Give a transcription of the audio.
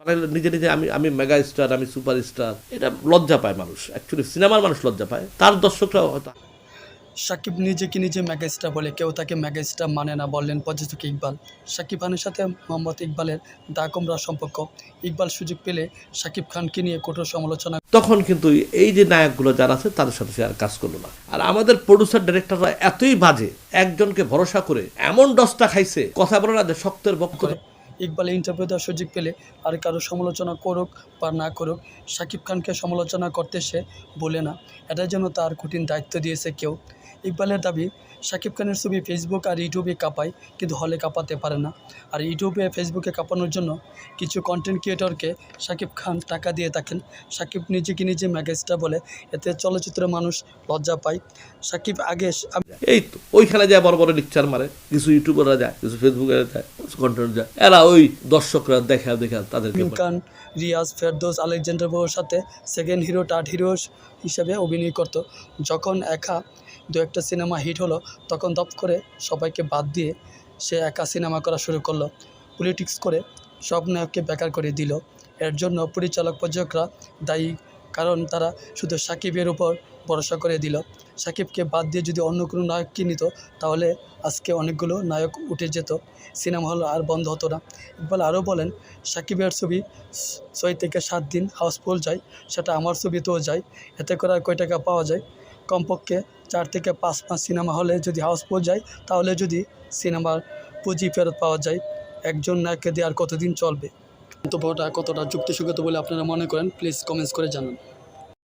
মানে নিজে নিজে আমি আমি মেগা স্টার, আমি সুপার স্টার, এটা লজ্জা পায় মানুষ। অ্যাকচুয়ালি সিনেমার মানুষ লজ্জা পায়, তার দর্শকরা হয়তো। সাকিব নিজেকে নিজে মেগাস্টার বলে, কেউ তাকে মেগাস্টার মানে না, বললেন প্রযোজক ইকবাল। সাকিব খানের সাথে মোহাম্মদ ইকবালের দা-কুমড়া সম্পর্ক। ইকবাল সুযোগ পেলে সাকিব খানকে নিয়ে কঠোর সমালোচনা। তখন কিন্তু এই যে নায়কগুলো যারা আছে তাদের সাথে সে আর কাজ করলো না। আর আমাদের প্রডিউসার ডিরেক্টররা এতই বাজে, একজনকে ভরসা করে এমন ডসটা খাইছে, কথা বলে না যে শক্তের বক্তব্য। করে ইকবালের ইন্টারভিউ দেওয়ার সুযোগ পেলে আর কারো সমালোচনা করুক বা না করুক, সাকিব খানকে সমালোচনা করতে সে বলে না। এটার জন্য তার কঠিন দায়িত্ব দিয়েছে কেউ। ইকবালের দাবি, সাকিব খানের ছবি ফেসবুক আর ইউটিউবে কাঁপায়, কিন্তু হলে কাঁপাতে পারে না। আর ইউটিউবে ফেসবুকে কাঁপানোর জন্য কিছু কন্টেন্ট ক্রিয়েটরকে সাকিব খান টাকা দিয়ে থাকেন। সাকিব নিজেকে নিজে মেগাস্টার বলে, এতে চলচ্চিত্রের মানুষ লজ্জা পায়। সাকিব আগে এই তো ওইখানে যায় বড় বড় লেকচার মারে, কিছু ইউটিউবাররা যায়, কিছু ফেসবুকে যায়, কিছু কন্টেন্ট যায়, এরা ওই দর্শকরা দেখা দেখা তাদেরকে আমিন খান, রিয়াজ, ফেরদৌস, আলেকজান্ডার বউর সাথে সেকেন্ড হিরো, থার্ড হিরো হিসেবে অভিনয় করত। যখন একা দু একটা সিনেমা হিট হলো, তখন দপ করে সবাইকে বাদ দিয়ে সে একা সিনেমা করা শুরু করলো। পলিটিক্স করে সব নায়ককে বেকার করে দিল। এর জন্য পরিচালক প্রযোজকরা দায়ী, কারণ তারা শুধু সাকিবের উপর ভরসা করে দিল। সাকিবকে বাদ দিয়ে যদি অন্য কোনো নায়ককে নিত, তাহলে আজকে অনেকগুলো নায়ক উঠে যেত, সিনেমা হল আর বন্ধ হতো না। ইকবাল আরও বলেন, সাকিবের ছবি 6 থেকে 7 দিন হাউসফুল যায়, সেটা আমার ছবিতেও যায়। এতে করে আর কয় টাকা পাওয়া যায়? কমপক্ষে 4 থেকে 5 মাস সিনেমা হলে যদি হাউসফুল যায়, তাহলে যদি সিনেমার পুঁজি ফেরত পাওয়া যায়, একজন নায়ককে দিয়ে আর কতদিন চলবে? মন্তব্যটা কতটা যুক্তিসঙ্গত বলে আপনারা মনে করেন, প্লিজ কমেন্টস করে জানান।